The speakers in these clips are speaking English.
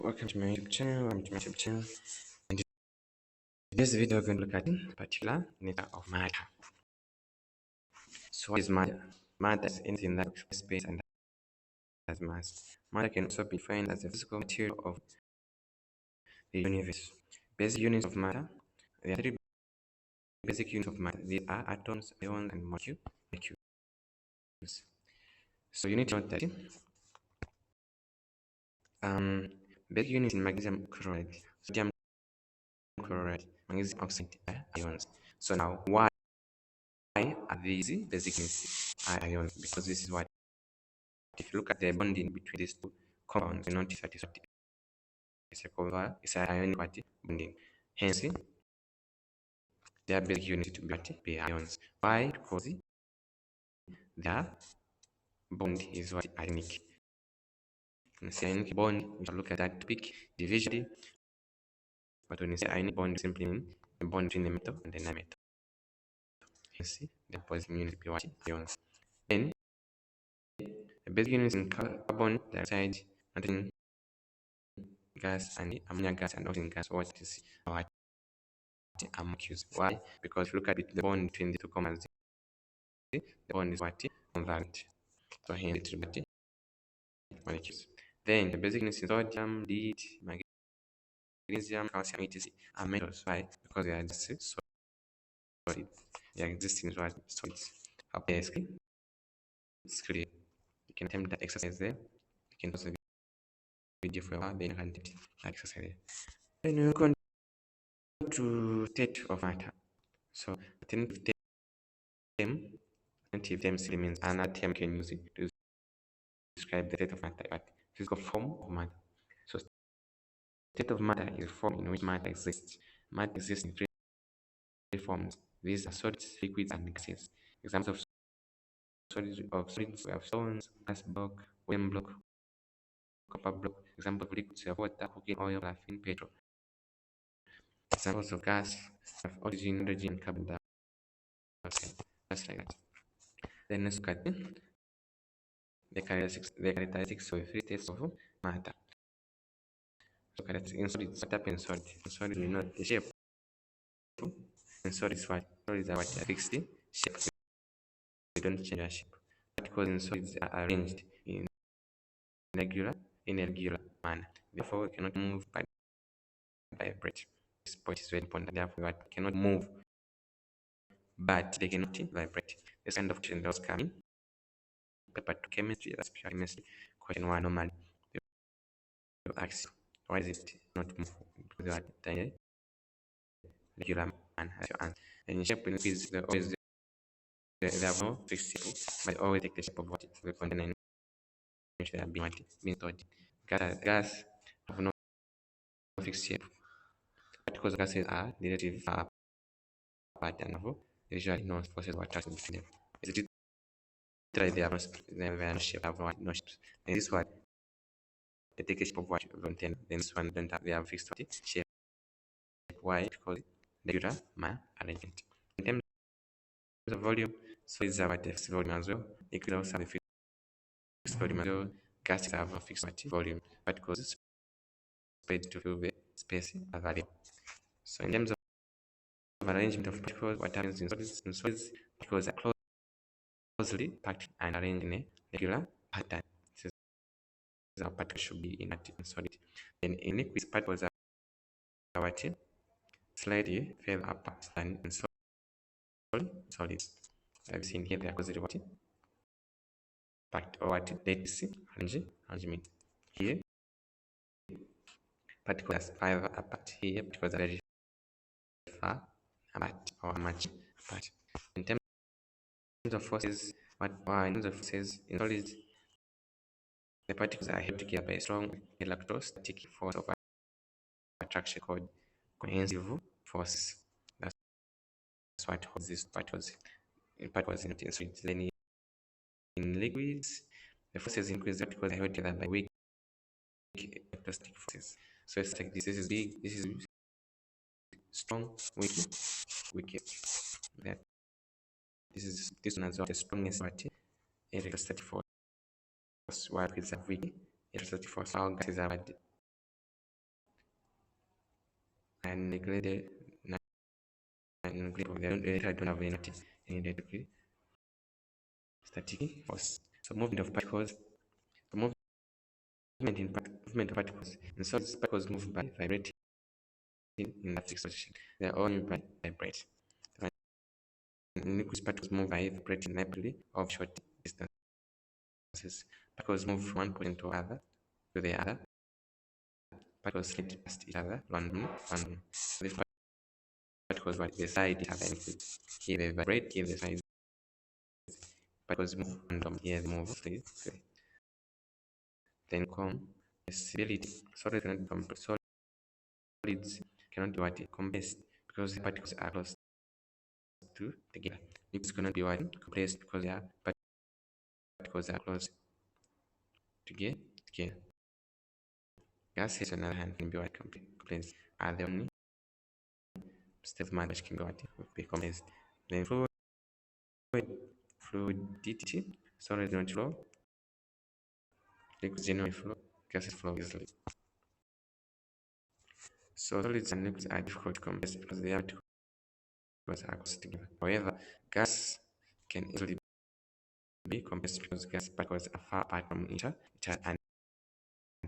Welcome to my YouTube channel. In this video, we're going to look at the particular nature of matter. So, what is matter? Matter is anything that occupies space and has mass. Matter can also be defined as the physical material of the universe. Basic units of matter. There are three basic units of matter. These are atoms, ions, and molecules. So, you need to note that basic units in magnesium chloride, sodium chloride, magnesium oxide are ions. So now, why are these basic units are ions? Because this is what, if you look at the bonding between these two compounds, you notice that it's an ionic bonding. Hence, their basic unit to be ions. Why? Because their bond is what ionic. When you say ionic bond, we shall look at that topic individually. But when you say ionic bond, simply mean the bond between the metal and the non-metal. Hence, the positive unit to be what ions. Then the basic units in carbon dioxide, nitrogen gas, and ammonia gas, and oxygen gas. What is our molecules? Why? Because if you look at it, the bond between the two compounds, the bond is what covalent. So hence it will be molecules. Then the basic units in sodium, lead, magnesium, calcium, etc. are metals. Why? Because they are just solid. They are existing as solids. Okay, it's clear. You can attempt that exercise there. You can also video for a while, then you can attempt that exercise there. Then we're going to state of matter. So alternative term simply means another term can use it to describe the state of matter, but physical form of matter. So state of matter is a form in which matter exists. Matter exists in three forms. These are solids, liquids, and gases. Examples of solids we have stones, glass block, wooden block, copper block. Examples of liquids we have water, cooking oil, graphene, petrol. Examples of gas have oxygen, hydrogen, carbon dioxide. Just like that. Then let's look at the characteristics of three states of matter. So in solids, what happens in solid? In solid, we know the shape. In solids, what? Solids are what? Fixed shape. They don't change their shape. Particles in solids are arranged in irregular manner. Therefore, we cannot move but vibrate. This point is very important. Therefore, we cannot move, but they cannot vibrate. This kind of question does come in paper 2 chemistry, that's pure chemistry. Question 1 normally. They will ask, why is it not move? Because you are in regular manner as your answer. And in shape, liquids, they have no fixed shape, but always take the shape of what the container in which they are being stored. Gas have no fixed shape. Particles gases are relative far apart and have usually no forces or attraction between them. Literally, they have no shape, have no shapes. And this one, they take a shape of what container. Then this one don't have, they have fixed shape. Why? Because regular arrangement. In terms of volume, solids have a fixed volume as well. Liquids also have a fixed volume as well. Gases have a fixed volume, but because spread to fill the space are variable. So in terms of arrangement of particles, what happens in solids, particles are closely packed and arranged in a regular pattern. This is how particles should be in solid. Then in liquids, particles are slightly further apart than in solids. I've seen here they are closely packed or arrangement. Here, particles are further apart. Here, particles are very far apart or much apart. In terms of forces, in in solids, the particles are held together by a strong electrostatic force of attraction called cohesive force. That's what holds these particles in solids. Then in liquids, the forces increase the particles are held together by weak electrostatic forces. So it's like this. This is big. This is strong. Weak. That this one has the strongest electrostatic force. While liquids have weak electrostatic force. All gases have and neglected they don't have any degree static force. So movement of particles, the movement of particles in solids, particles move by vibrating in that fixed position. They are all moved by vibrate. In liquids, particles move by vibrating rapidly of short distances. Particles move from one point to the other. Particles slide past each other randomly. So these particles they slide each other in liquids. Here they vibrate, here they slide. Particles move random, here they move slowly. Then come the stability. Solids cannot be what compressed because the particles are close together. Liquids cannot be what compressed because their particles are close together. Gases, on the other hand, can be what compressed. Are the only state of matter which can be what be compressed. Then fluidity. Solids don't flow. Liquids generally flow. Gases flow easily. So solids and liquids are difficult to compress because they have particles are close together. However, gas can easily be compressed because gas particles are far apart from each other and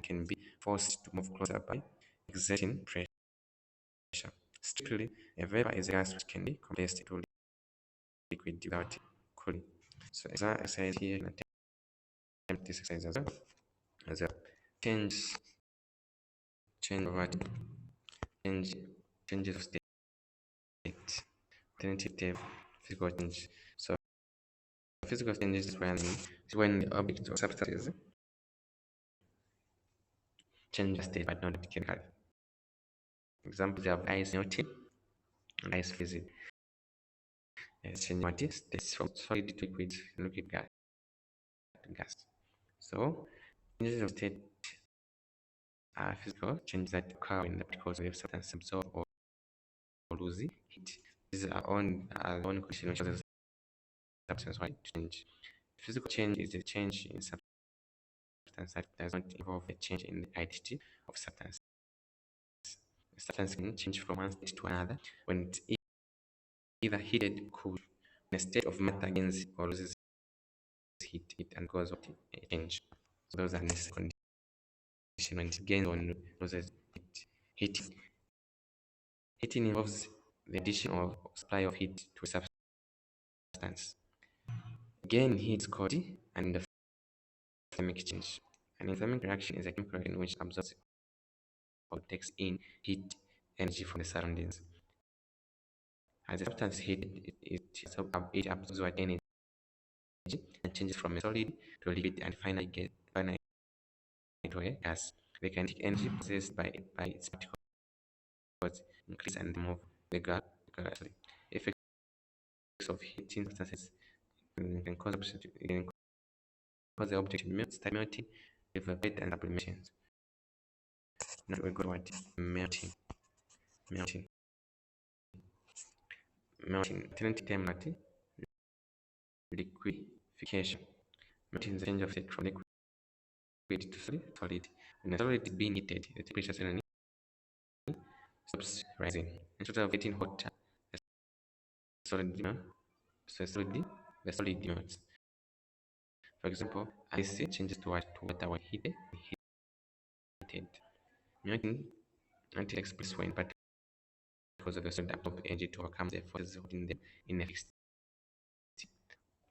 can be forced to move closer by exerting pressure. Strictly, a vapor is a gas which can be compressed into liquid without cooling. So exercise here in attempt this exercise as well. Change of what? Changes of state. Alternative table, physical change. So physical changes is when the object or substances change state but not chemical. Examples of ice melting and ice freezing. Change what is states from solid to liquid gas. So changes of state are physical changes that occur when the particles of a substance absorb or lose heat. These are on condition which causes substance to change. Physical change is a change in substance that does not involve a change in the identity of substance. A substance can change from one state to another when it's either heated or cooled. When a state of matter gains or loses heat, it undergoes what a change. So those are necessary conditions when it gains or loses heat. Heating involves the addition or supply of heat to a substance. Gain heat is called an endothermic change. An endothermic reaction is a chemical reaction which absorbs or takes in heat energy from the surroundings. As a substance heated, it absorbs what energy and changes from a solid to a liquid and finally to a gas. The kinetic energy possessed by its particles increase and move the gas gradually. Effects of heating substances can cause the object to melt, start melting, evaporate, and sublimation. Now we go to what? Melting. Alternative term liquefaction. Melting is the change of state from liquid to solid. When a solid is being heated, the temperature suddenly stops rising. Instead of getting hotter, the solid the solid melts. For example, ice changes to water when heated. Melting takes place when particles of the solid absorb energy to overcome the forces holding them in a fixed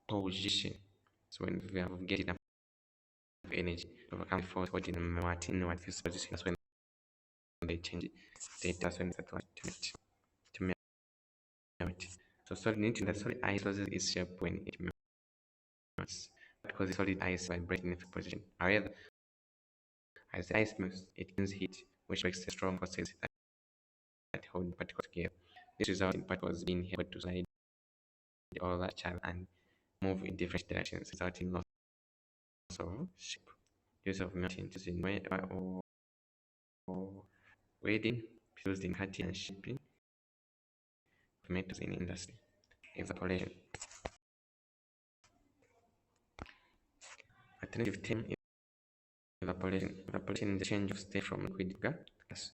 position. So when we have get enough energy to overcome the force holding them in what fixed position, that's when they change state. That's when that to melt. So solid the solid ice loses its shape when it melts because the solid ice vibrates in a fixed position. However, as the ice melts, it gains heat, which breaks the strong forces that hold particles together. This results in particles being able to slide over each other and move in different directions, resulting in loss of shape. Use of melting tools in or welding, used in cutting and shaping of metals in industry. Evaporation. Alternative term is evaporation. Evaporation is the change of state from liquid to gas.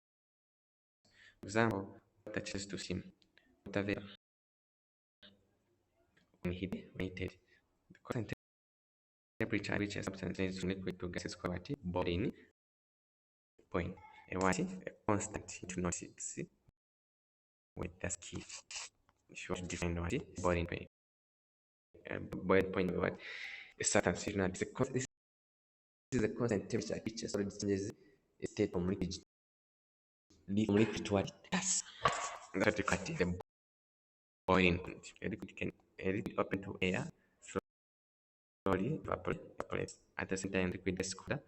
For example, touches to steam. Water vapor, when heated, the constant temperature at which a substance changes from liquid to gas is called what? Boiling point. A what? A constant. To notice with that's key. If you want to define what? Boiling point. Boiling point what? A certain signal. This is the constant temperature at which a solid changes its state from liquid to what? Gas. That's what you call it, the boiling point. A liquid open to air slowly evaporates. At the same time, liquid gets colder.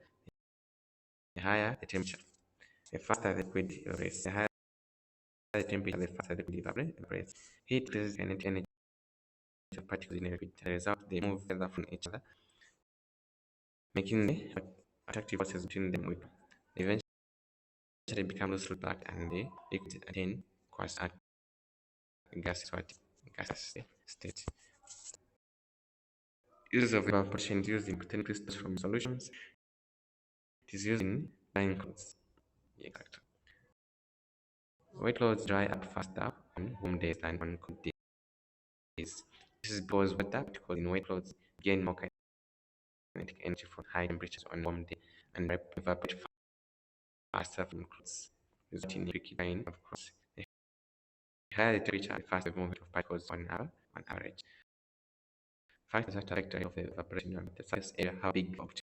The higher the temperature, the faster the liquid evaporates. The higher the temperature, the faster the liquid evaporates. Heat increases the energy of particles in a liquid. As a result, they move further from each other, making the attractive forces between them weaker. They eventually become loose fluid and the liquid attain quasi gas state. Use of evaporation is used in obtaining crystals from solutions. It is used in drying clothes. Exactly. Wet clothes dry up faster on warm days than on cold days. This is because water particles in wet clothes gain more kinetic energy from high temperatures on warm day and evaporate faster from clothes, resulting in quick drying of clothes. The higher the temperature, the faster the movement of particles on average. Factors that affect the rate of evaporation are the size, area, how big the object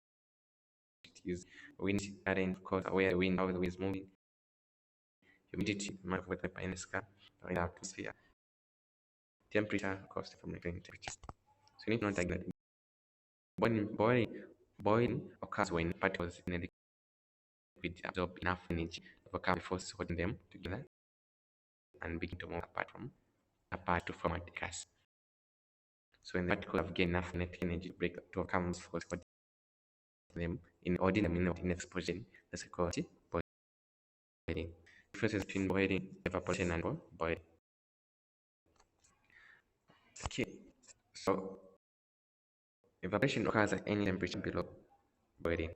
is, wind current, of course, where the wind, how the wind is moving, humidity, the amount of wet vapor in the sky or in the atmosphere, temperature, of course, from the temperature. So you need to know that boiling occurs when particles in a liquid absorb enough energy to overcome the forces holding them together and begin to move apart to form a gas. So when the particles have gained enough kinetic energy to break to overcome those forces holding them in ordinary explosion, that's called boiling. Differences between boiling, evaporation, and boiling. Okay, so evaporation occurs at any temperature below boiling.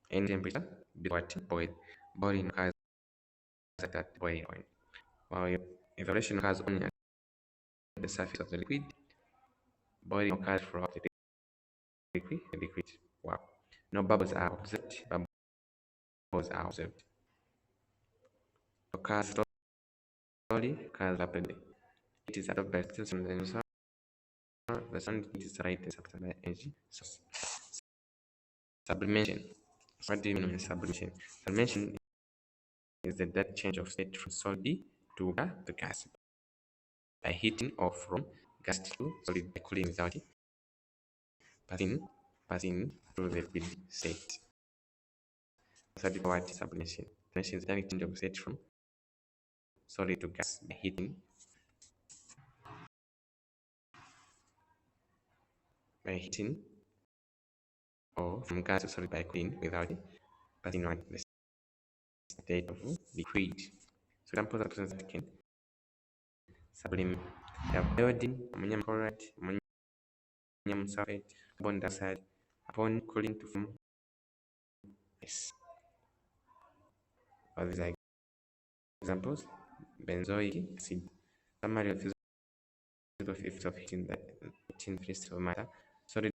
Any temperature below what? Boiling occurs at that boiling point. While evaporation occurs only at the surface of the liquid, boiling occurs throughout the liquid. Wow. No bubbles are observed. Bubbles are observed. Occurs slowly, occurs rapidly. It is absorbed by stimulation and the sun is right and substance by energy source. Sublimation. What do you mean by sublimation? Sublimation is the direct change of state from solid to gas by heating or from gas to solid by cooling without passing through the liquid state. Third what is sublimation? Sublimation is the direct change of state from solid to gas by heating or from gas to solid by cooling without passing on the state of liquid. So examples of substances that can sublime. We have iodine, ammonium chloride, ammonium sulfate, carbon dioxide upon cooling to form ice. Or these are examples: benzoic acid. Summary of physical effects of heating crystal matter. Solid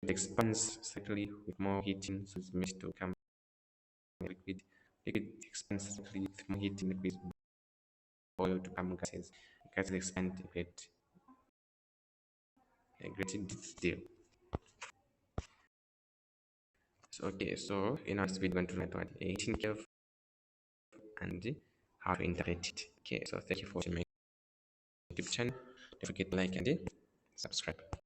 expands slightly with more heating, so it's meant to become liquid. Liquid expands slightly with more heating, liquids boil to become gases. Gases expand a great deal. So okay, so in our video, we're going to learn about heating curve and how to interpret it. Okay, so thank you for watching my YouTube channel. Don't forget to like and subscribe.